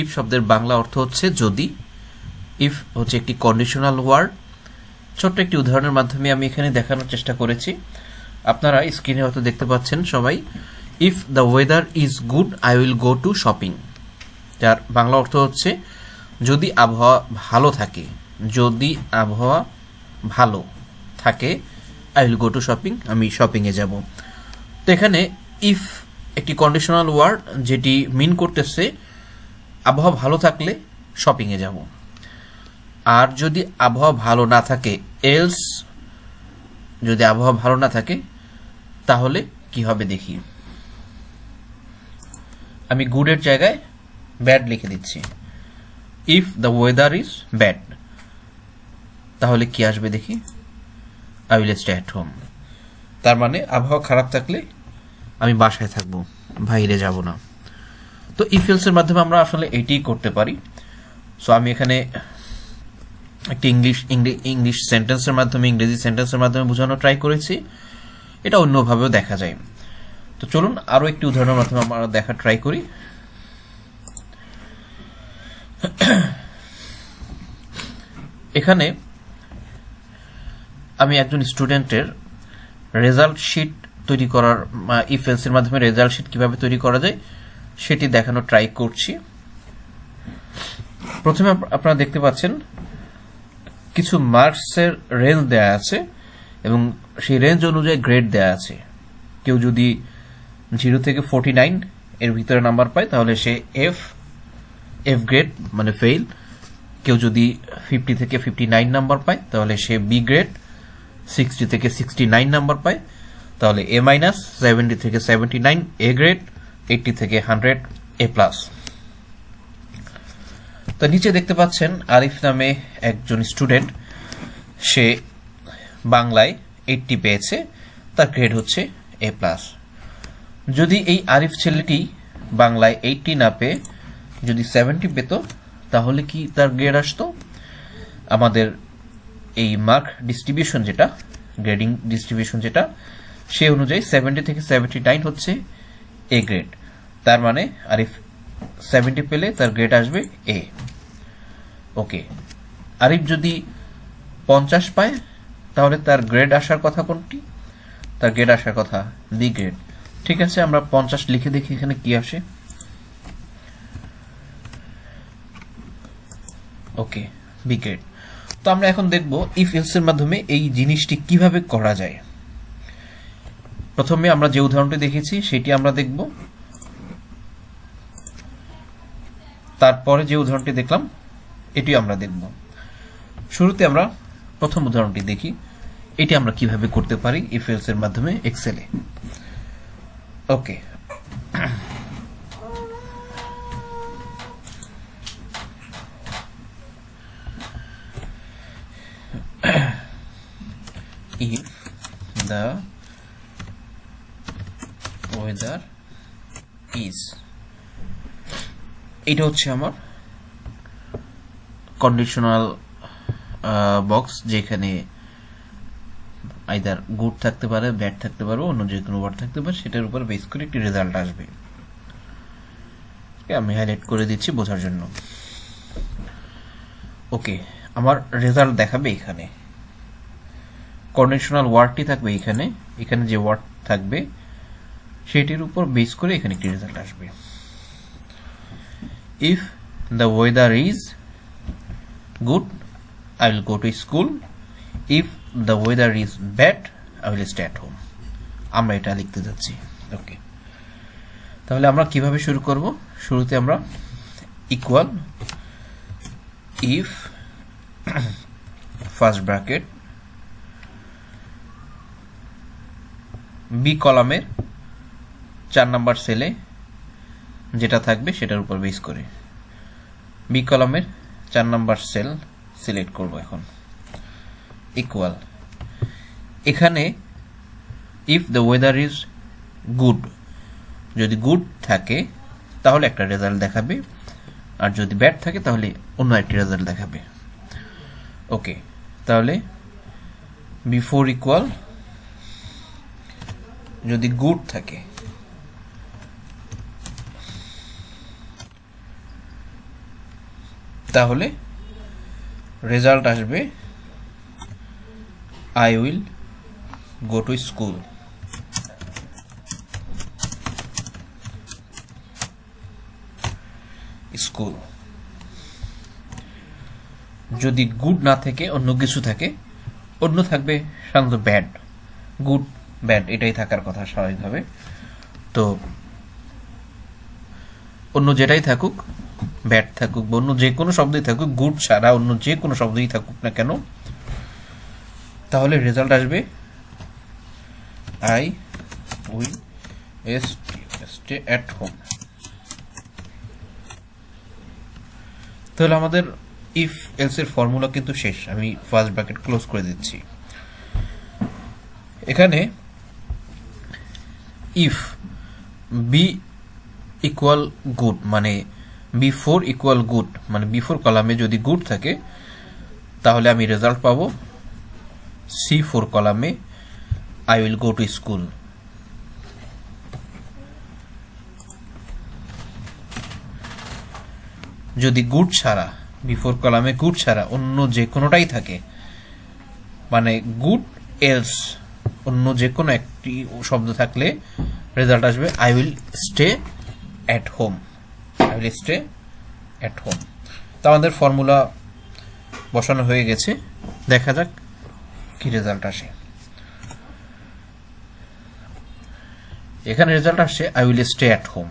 If শব্দের বাংলা অর্থ হচ্ছে যদি। ইফ হচ্ছে একটি কন্ডিশনাল ওয়ার্ড। ছোট্ট একটি উদাহরণের মাধ্যমে আমি এখানে দেখানোর চেষ্টা করেছি। আপনারা স্ক্রিনে হয়তো দেখতে পাচ্ছেন সবাই, if the weather is good I will go to shopping, যার বাংলা অর্থ হচ্ছে যদি আবহাওয়া ভালো থাকে, যদি আবহাওয়া ভালো থাকে I will go to shopping, আমি শপিংয়ে যাব। তো এখানে ইফ একটি কন্ডিশনাল ওয়ার্ড যেটি মিন করতেছে আবহাওয়া ভালো থাকলে শপিংয়ে যাব। আর যদি আবহাওয়া ভালো না থাকে, এলস, যদি আবহাওয়া ভালো না থাকে তাহলে কি হবে দেখি। আমি গুডের জায়গায় ব্যাড লিখে দিচ্ছি। If the weather is bad, তাহলে কি আসবে দেখি, I will stay at home. তার মানে আবহাওয়া খারাপ থাকলে আমি বাসায় থাকবো, বাইরে যাব না। তো ইফ এলসের মাধ্যমে আমরা আসলে এটিই করতে পারি। সো আমি এখানে একটি ইংলিশ সেন্টেন্সের মাধ্যমে, ইংরেজি সেন্টেন্সের মাধ্যমে বোঝানো ট্রাই করেছি। এটা অন্যভাবেও দেখা যায়। তো চলুন আরও একটি উদাহরণের মাধ্যমে আমরা দেখা ট্রাই করি। এখানে আমি একজন স্টুডেন্টের রেজাল্ট শিট তৈরি করার, ইফ এলসের মাধ্যমে রেজাল্ট শিট কিভাবে তৈরি করা যায় সেটি দেখানো ট্রাই করছি। প্রথমে আপনারা দেখতে পাচ্ছেন কিছু মার্কসের রেঞ্জ দেয়া আছে এবং সেই রেঞ্জ অনুযায়ী গ্রেড দেয়া আছে। কেউ যদি 0 থেকে 49 এর ভিতরে নাম্বার পায় তাহলে সে এফ গ্রেড মানে ফেইল। কেউ যদি 50 থেকে 59 নাম্বার পায় তাহলে সে বি গ্রেড। 60 থেকে 69 নাম্বার পায় তাহলে এ মাইনাস। 70 থেকে 79 এ গ্রেড। 80 থেকে 100 এ প্লাস। তো নিচে দেখতে পাচ্ছেন আরিফ নামে একজন স্টুডেন্ট, সে বাংলায় 80 পেয়েছে, তার গ্রেড হচ্ছে এ প্লাস। যদি এই আরিফ ছেলেটি বাংলায় 80 না পেয়ে যদি 70 পেত তাহলে কি তার গ্রেড আসতো? আমাদের এই মার্ক ডিস্ট্রিবিউশন যেটা, গ্রেডিং ডিস্ট্রিবিউশন যেটা, সে অনুযায়ী 70 থেকে 79 হচ্ছে এ গ্রেড। তার মানে আরিফ 70 পেলে তার গ্রেড আসবে এ। ওকে, আরিফ যদি 50 পায় তাহলে তার গ্রেড আসার কথা কোনটি? তার গ্রেড আসার কথা বি গ্রেড। ঠিক আছে, আমরা 50 লিখে দেখি এখানে কি আসে। ওকে, বি গ্রেড। তো আমরা এখন দেখব ইফ এলস এর মাধ্যমে এই জিনিসটি কিভাবে করা যায়। প্রথমে আমরা যে উদাহরণটি দেখেছি সেটি আমরা দেখব, তারপরে যে উদাহরণটি দেখলাম এটিও আমরা দেখব। শুরুতে আমরা প্রথম উদাহরণটি দেখি, এটি আমরা কিভাবে করতে পারি ইফ এলস এর মাধ্যমে এক্সেলে। ওকে, if the weather is, এটা হচ্ছে আমার কন্ডিশনাল বক্স, যেখানে আইদার গুড থাকতে পারে, ব্যাড থাকতে পারে, অন্য যে কোনো ওয়ার্ড থাকতে পারে, সেটার উপর বেস করে একটি রেজাল্ট আসবে। আমি হাইলাইট করে দিচ্ছি বোঝার জন্য। ওকে, আমার রেজাল্ট দেখাবে এখানে, কন্ডিশনাল ওয়ার্ডটি থাকবে এখানে, এখানে যে ওয়ার্ড থাকবে সেটির উপর বেস করে এখানে একটি রেজাল্ট আসবে। If the weather is good I will go to school. If the weather is bad I will stay at home. আমরা এটা লিখতে যাচ্ছি। ওকে, তাহলে আমরা কিভাবে শুরু করব? শুরুতে আমরা equal if first bracket B কলামের 4 নাম্বার সেলে যেটা থাকবে সেটার উপর বেস করে বি কলামের 4 নাম্বার সেল সিলেক্ট করব। এখন ইকুয়াল, এখানে if the weather is good, যদি গুড থাকে তাহলে একটা রেজাল্ট দেখাবে, আর যদি ব্যাড থাকে তাহলে অন্য একটি রেজাল্ট দেখাবে। ওকে, তাহলে বিফোর ইকুয়াল, যদি গুড থাকে তাহলে রেজাল্ট আসবে I will go to school. School যদি গুড না থেকে অন্য কিছু থাকে, অন্য থাকবে সাধারণত ব্যাড, গুড ব্যাড এটাই থাকার কথা স্বাভাবিকভাবে। তো অন্য যেটাই থাকুক, ব্যাড থাকুক বা অন্য যে কোনো শব্দই থাকুক, গুড ছাড়া অন্য যে কোনো শব্দই থাকুক না কেন, তাহলে রেজাল্ট আসবে I will stay at home. তাহলে আমাদের ইফ এলস এর ফর্মুলা কিন্তু শেষ। আমি ফার্স্ট ব্র্যাকেট ক্লোজ করে দিচ্ছি। এখানে ইফ বি ইকুয়াল গুড মানে বিফোর ইকুয়াল গুড মানে বিফোর কলামে যদি গুড থাকে তাহলে আমি রেজাল্ট পাবো C4 কলামে I will go to school. যদি গুড ছাড়া, বিফোর কলামে গুড ছাড়া অন্য যে কোনোটাই থাকে, মানে গুড এলস অন্য যে কোনো একটি শব্দ থাকলে রেজাল্ট আসবে I will stay at home. I will stay at home. তো আমাদের ফর্মুলা বসানো হয়ে গেছে, দেখা যাক কি রেজাল্ট আসে। এখানে রেজাল্ট আসছে I will stay at home.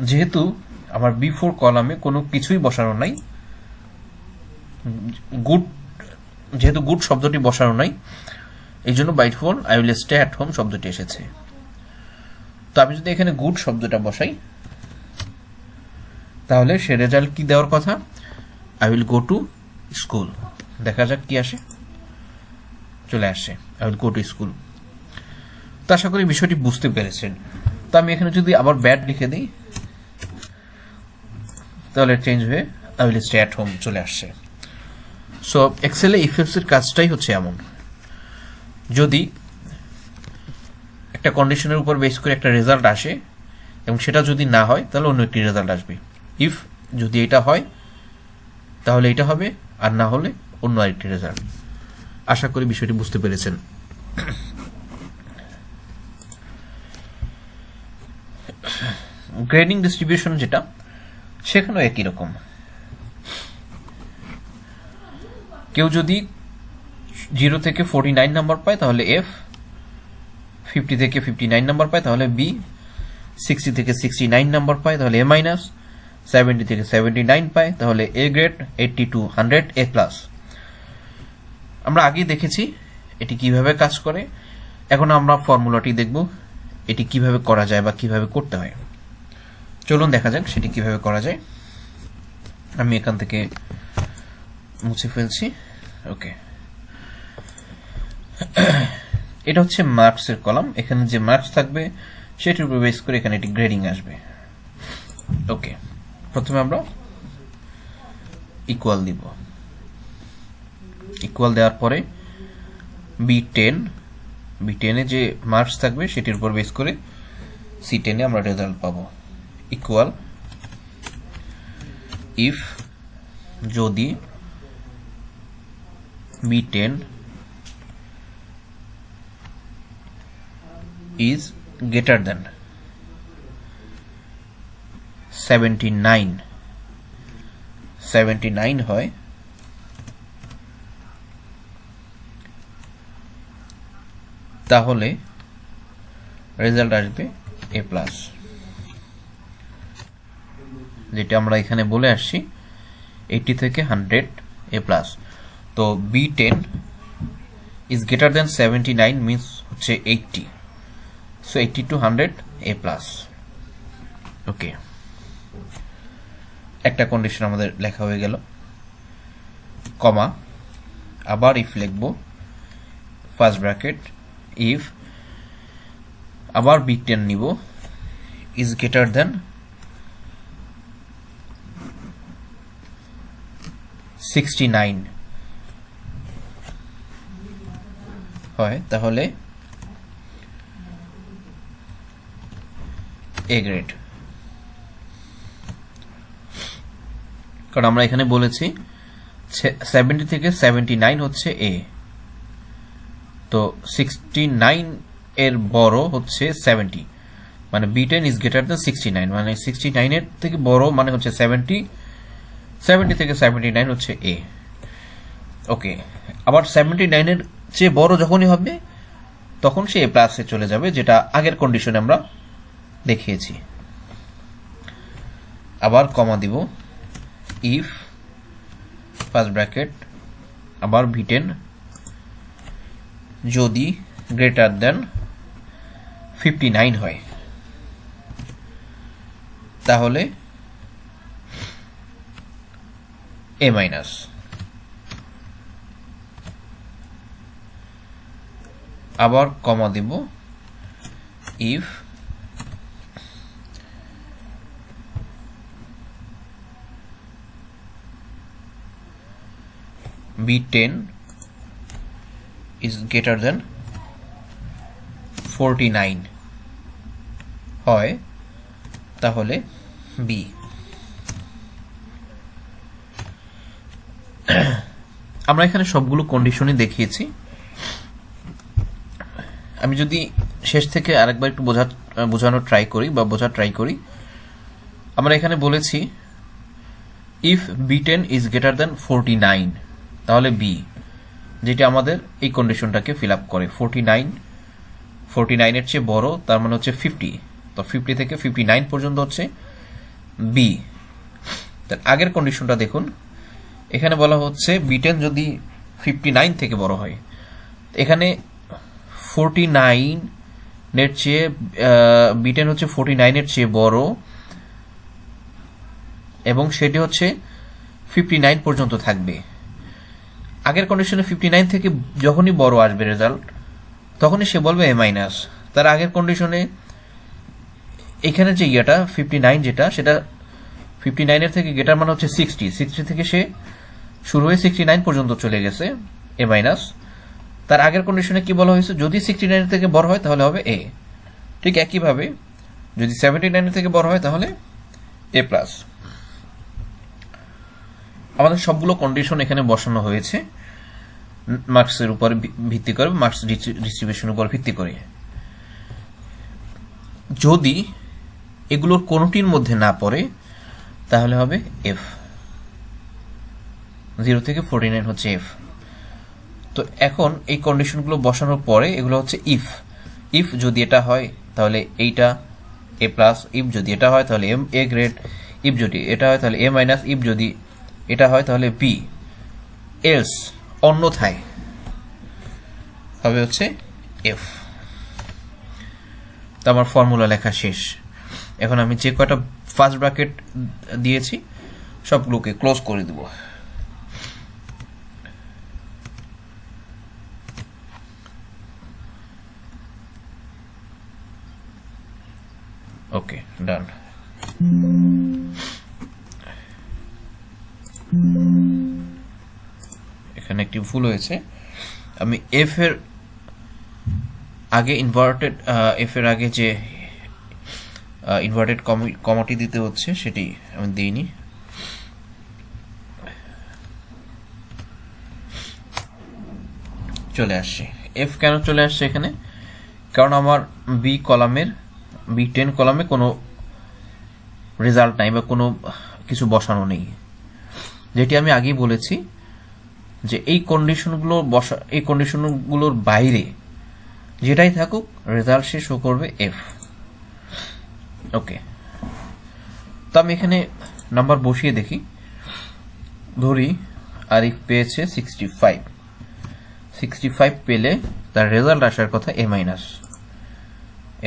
যেহেতু আমার বিফোর কলামে কোনো কিছুই বসানো নাই, গুড যেহেতু গুড শব্দটি বসানো নাই, এই জন্য by default I will stay at home শব্দটি এসেছে। তো আমি যদি এখানে গুড শব্দটা বসাই তাহলে সে রেজাল্ট কি দেওয়ার কথা, I will go to school. দেখা যাক কি আসে। চলে আসছে I will go to school. তো আশা করি বিষয়টি বুঝতে পেরেছেন। তো আমি এখানে যদি আবার ব্যাড লিখে দিই তাহলে চেঞ্জ হয়ে I will stay at home চলে আসছে। সো এক্সেলে ইফ এলস এর কাজটাই হচ্ছে এমন, যদি একটা কন্ডিশনের উপর বেস করে একটা রেজাল্ট আসে এবং সেটা যদি না হয় তাহলে অন্য একটি রেজাল্ট আসবে। ইফ যদি এটা হয় তাহলে এটা হবে, আর না হলে অন্য আরেকটি রেজাল্ট। আশা করি বিষয়টি বুঝতে পেরেছেন। গ্রেডিং ডিস্ট্রিবিউশন যেটা, সেখানেও একই রকম। কেউ যদি 0 থেকে 49 নাম্বার পায় তাহলে এফ, 50 থেকে 59 নাম্বার পায় তাহলে বি, 60 থেকে 69 নাম্বার পায় তাহলে এ মাইনাস, 70 থেকে 79 পায় তাহলে A grade, 80 to 100 A plus. আমরা আগেই দেখেছি এটি কিভাবে কাজ করে। এখন আমরা ফর্মুলাটি দেখব এটি কিভাবে করা যায় বা কিভাবে করতে হয়। চলুন দেখা যাক সেটি কিভাবে করা যায়। আমি এখান থেকে মুছে ফেলছি। ওকে, এটা হচ্ছে মার্কসের কলাম। এখানে যে মার্কস থাকবে সেটির উপর বেস করে এখানে একটি গ্রেডিং আসবে। ওকে, প্রথমে আমরা ইকুয়াল দিব। ইকুয়াল দেওয়ার পরে B10 এ যে মার্কস থাকবে সেটির উপর বেস করে C10 এ আমরা রেজাল্ট পাবো। ইকুয়াল ইফ যদি B10 is greater than 79 হয় তাহলে রেজাল্ট আসবে এ প্লাস। যেটা আমরা এখানে বলে আসছি 80 থেকে 100 এ প্লাস। তো B10 is greater than 79 means হচ্ছে 80, so 80 to 100 A plus. Okay, একটা কন্ডিশন আমাদের লেখা হয়ে গেল। কমা, আবার ইফ লিখব, ফার্স্ট ব্র্যাকেট ইফ, আবার B10 নিব, is greater than 69 হয় তাহলে এ গ্রেড। কারণ আমরা এখানে বলেছি 70 থেকে 79 হচ্ছে এ, তো 69 এর বড় হচ্ছে 70, মানে B10 ইজ গ্রেটার দেন 69, মানে 69 এর থেকে বড় মানে হচ্ছে 70, 70 থেকে 79 হচ্ছে এ। ওকে, আবার 79 এর চেয়ে বড় যখনই হবে তখন সে এ প্লাসে চলে যাবে, যেটা আগের কন্ডিশনে আমরা দেখিয়েছি। আবার কমা দিব, ইফ ফার্স্ট ব্র্যাকেট আবার B10 যদি গ্রেটার দেন 59 হয় তাহলে এ মাইনাস। আবার কমা দিব, if B10 is greater than 49 হয় তাহলে বি। আমরা এখানে সবগুলো কন্ডিশনই দেখিয়েছি। আমি যদি শেষ থেকে আরেকবার একটু বোঝানোর ট্রাই করি বা বোঝার ট্রাই করি, আমরা এখানে বলেছি if B10 is greater than 49 তাহলে বি, যেটা আমাদের এই কন্ডিশনটাকে ফিল আপ করে। 49 এর চেয়ে বড় তার মানে হচ্ছে 50, তো 50 থেকে 59 পর্যন্ত হচ্ছে বি। তার আগের কন্ডিশনটা দেখুন, এখানে বলা হচ্ছে B10 যদি 59 থেকে বড় হয়, এখানে 49 এর চেয়ে B10 হচ্ছে 49 এর চেয়ে বড় এবং সেটি হচ্ছে 59 পর্যন্ত থাকবে। আগের কন্ডিশনে 59 থেকে যখনই বড় আসবে রেজাল্ট তখনই সে বলবে এ মাইনাস। তার আগের কন্ডিশনে এখানে যে ইয়েটা 59 যেটা, সেটা 59 এর থেকে গেটার মানে হচ্ছে 60 থেকে সে শুরু হয়ে 69 পর্যন্ত চলে গেছে এ মাইনাস। তার আগের কন্ডিশনে কি বলা হয়েছে, যদি 69 থেকে বড় হয় তাহলে হবে এ। ঠিক একইভাবে যদি 79 থেকে বড় হয় তাহলে এ প্লাস। আমাদের সবগুলো কন্ডিশন এখানে বসানো হয়েছে মার্কসের উপর ভিত্তি করে, মার্কস ডিস্ট্রিবিউশনের উপর ভিত্তি করে। যদি এগুলোর কোনোটির মধ্যে না পড়ে তাহলে হবে এফ। 0 থেকে 49 হচ্ছে এফ। তো এখন এই কন্ডিশনগুলো বসানোর পরে এগুলো হচ্ছে ইফ যদি এটা হয় তাহলে এইটা এ প্লাস, ইফ যদি এটা হয় তাহলে এ গ্রেড, ইফ যদি এটা হয় তাহলে এ মাইনাস, ইফ যদি এটা হয় তাহলে বি, এলস অন্যথায় হবে হচ্ছে এফ। তো আমার ফর্মুলা লেখা শেষ। এখন আমি যে কয়টা ফার্স্ট ব্র্যাকেট দিয়েছি সবগুলোকে ক্লোজ করে দেব। ওকে, ডান। এখানে একটি ভুল হয়েছে, আমি এফ এর আগে যে ইনভার্টেড কমাটি দিতে হচ্ছে সেটি আমি দিইনি। চলে আসছে এফ। কেন চলে আসছে এখানে? কারণ আমার B10 কলামে কোনো রেজাল্ট নাই বা কোনো কিছু বসানো নেই, যেটি আমি আগেই বলেছি যে এই কন্ডিশনগুলোর বাইরে যেটাই থাকুক রেজাল্ট সে শো করবে এফ। ওকে, তো আমি এখানে নাম্বার বসিয়ে দেখি। ধরি আরিফ পেয়েছে 65 পেলে তার রেজাল্ট আসার কথা এ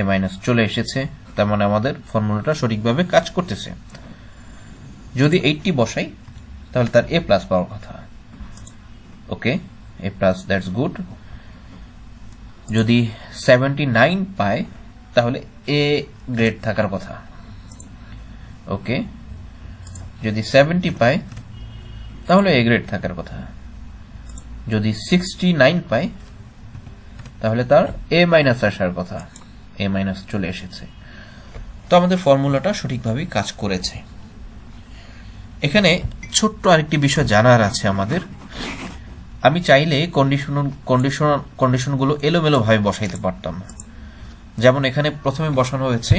মাইনাস চলে এসেছে, তার মানে আমাদের ফর্মুলাটা সঠিকভাবে কাজ করতেছে। যদি 80 বসাই তাহলে তার এ প্লাস পাওয়ার কথা। ওকে, এ প্লাস, দ্যাটস গুড। যদি 79 পায় তাহলে এ গ্রেড থাকার কথা। ওকে, যদি 70 পায় তাহলে এ গ্রেড থাকার কথা। যদি 69 পায় তাহলে তার এ মাইনাস আসার কথা। এ মাইনাস চলে এসেছে। তো আমাদের ফর্মুলাটা সঠিকভাবেই কাজ করেছে। এখানে ছোট্ট আরেকটি বিষয় জানার আছে আমাদের। আমি চাইলে কন্ডিশনগুলো এলোমেলোভাবে বসাইতে পারতাম। যেমন এখানে প্রথমে বসানো হয়েছে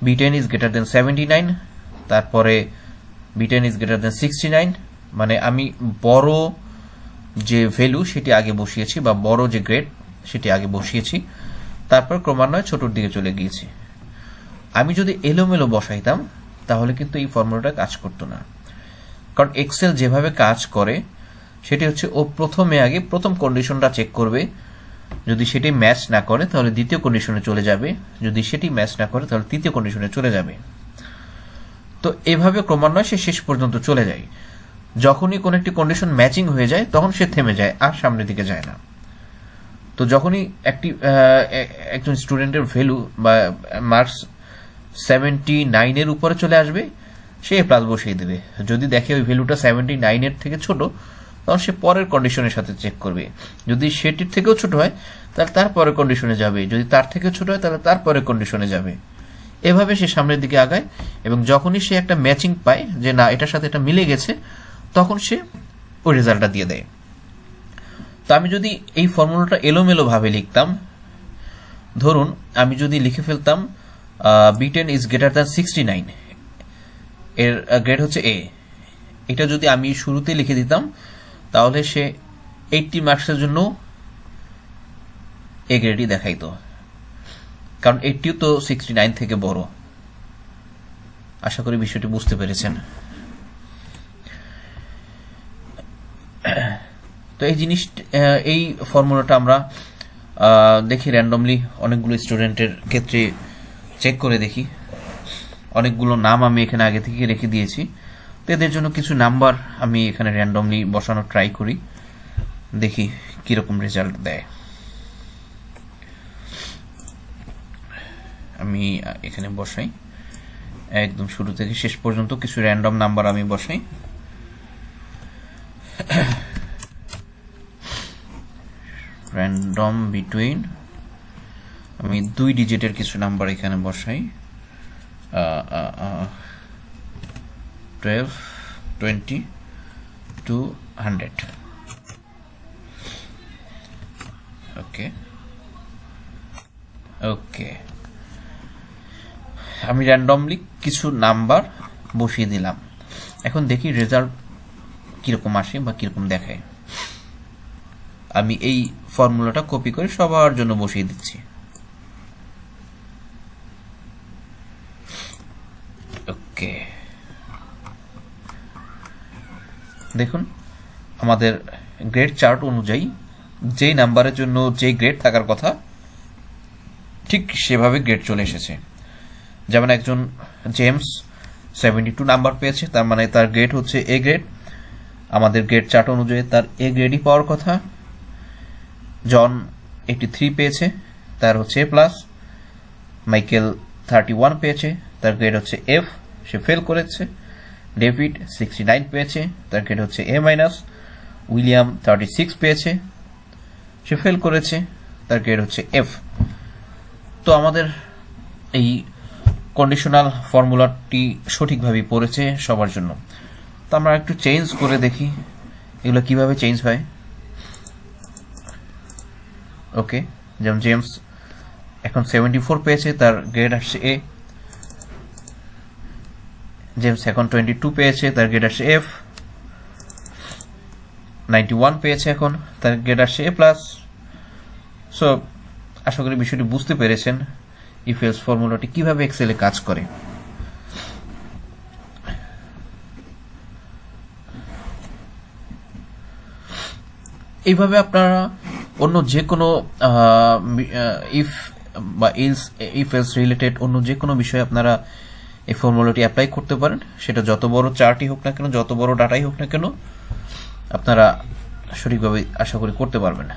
B10 ইজ গ্রেটার দেন 79, তারপরে B10 ইজ গ্রেটার দেন 69, মানে আমি বড় যে ভ্যালু সেটি আগে বসিয়েছি বা বড় যে গ্রেড সেটি আগে বসিয়েছি, তারপর ক্রমান্বয়ে ছোটর দিকে চলে গিয়েছি। আমি যদি এলোমেলো বসাইতাম তাহলে কিন্তু এই ফর্মুলাটা কাজ করতো না। কারণ এক্সেল যেভাবে কাজ করে সেটি হচ্ছে ও প্রথমে আগে প্রথম কন্ডিশনটা চেক করবে, যদি সেটি ম্যাচ না করে তাহলে দ্বিতীয় কন্ডিশনে চলে যাবে, যদি সেটি ম্যাচ না করে তাহলে তৃতীয় কন্ডিশনে চলে যাবে। তো এভাবে ক্রমান্বয়ে সে শেষ পর্যন্ত চলে যায়। যখনই কোনো একটি কন্ডিশন ম্যাচিং হয়ে যায় তখন সে থেমে যায়, আর সামনের দিকে যায় না। তো যখনই একজন স্টুডেন্টের ভ্যালু বা মার্কস 79 উপরে চলে আসবে, সে এ প্লাস বসিয়ে দেবে। যদি দেখে ওই ভ্যালুটা 79 থেকে ছোট, তখন সে পরের কন্ডিশনের সাথে চেক করবে। যদি সেটির থেকেও ছোট হয় তাহলে তার পরের কন্ডিশনে যাবে, যদি তার থেকে ছোট হয় তাহলে তার পরের কন্ডিশনে যাবে। এভাবে সে সামনের দিকে আগায়, এবং যখনই সে একটা ম্যাচিং পায় যে না এটার সাথে এটা মিলে গেছে, তখন সে ওই রেজাল্টটা দিয়ে দেয়। তো আমি যদি এই ফর্মুলাটা এলোমেলো ভাবে লিখতাম, ধরুন আমি যদি লিখে ফেলতাম B10 ইজ গ্রেটার দ্যান 69, এর গ্রেড হচ্ছে A, এটা যদি আমি শুরুতে লিখে দিতাম তাহলে সে 80 মার্কসের জন্য A গ্রেডই দেখাইতো, কারণ 80 তো 69 থেকে বড়। আশা করি বিষয়টি বুঝতে পেরেছেন। তো এই ফর্মুলাটা আমরা দেখি র্যান্ডমলি অনেকগুলো স্টুডেন্টের ক্ষেত্রে চেক করে দেখি। অনেকগুলো নাম আমি এখানে আগে থেকে রেখে দিয়েছি, তো এদের জন্য কিছু নাম্বার আমি এখানে র্যান্ডমলি বসানোর ট্রাই করি, দেখি কিরকম রেজাল্ট দেয়। আমি এখানে বসাই একদম শুরু থেকে শেষ পর্যন্ত কিছু র্যান্ডম নাম্বার আমি বসাই। র্যান্ডম বিটুইন, আমি 2 ডিজিটের কিছু নাম্বার এখানে বসাই, 12, 20 to 100। ওকে ওকে, আমি র্যান্ডমলি কিছু নাম্বার বসিয়ে দিলাম। এখন দেখি রেজাল্ট কিরকম আসে বা কিরকম দেখায়। আমি এই ফর্মুলাটা কপি করে সবার জন্য বসিয়ে দিচ্ছি। ওকে, দেখুন আমাদের গ্রেড চার্ট অনুযায়ী যেই নাম্বারের জন্য যে গ্রেড থাকার কথা ঠিক সেভাবে গ্রেড চলে এসেছে। যেমন একজন জেমস 72 নাম্বার পেয়েছে, তার মানে তার গ্রেড হচ্ছে এ গ্রেড। আমাদের গ্রেড চার্ট অনুযায়ী তার এ গ্রেডই পাওয়ার কথা। জন 83 পেয়েছে, তার হচ্ছে এ প্লাস। মাইকেল 31 পেয়েছে, তার গ্রেড হচ্ছে এফ, সে ফেল করেছে। ডেভিড 69 পেয়েছে, তার গ্রেড হচ্ছে এ মাইনাস। উইলিয়াম 36 পেয়েছে, সে ফেল করেছে, তার গ্রেড হচ্ছে এফ। তো আমাদের এই কন্ডিশনাল ফর্মুলাটি সঠিকভাবে পড়েছে সবার জন্য। তো আমরা একটু চেঞ্জ করে দেখি এগুলো কিভাবে চেঞ্জ হয়। ওকে, যেমন জেমস এখন 74 পেয়েছে, তার গ্রেড আসছে এ। জেমস এখন 22 পেয়েছে, তার গ্রেড আসছে এফ। 91 পেয়েছে এখন, তার গ্রেড আসছে এ প্লাস। সো আশা করি বিষয়টি বুঝতে পেরেছেন ইফ এলস ফর্মুলাটি কিভাবে এক্সেলে কাজ করে। এইভাবে আপনারা অন্য যে কোনো ইফ বা ইফ এলস রিলেটেড অন্য যে কোনো বিষয়ে আপনারা এই ফর্মুলাটি অ্যাপ্লাই করতে পারেন। সেটা যত বড় চার্টই হোক না কেন, যত বড় ডাটাই হোক না কেন, আপনারা সঠিকভাবে আশা করি করতে পারবেন।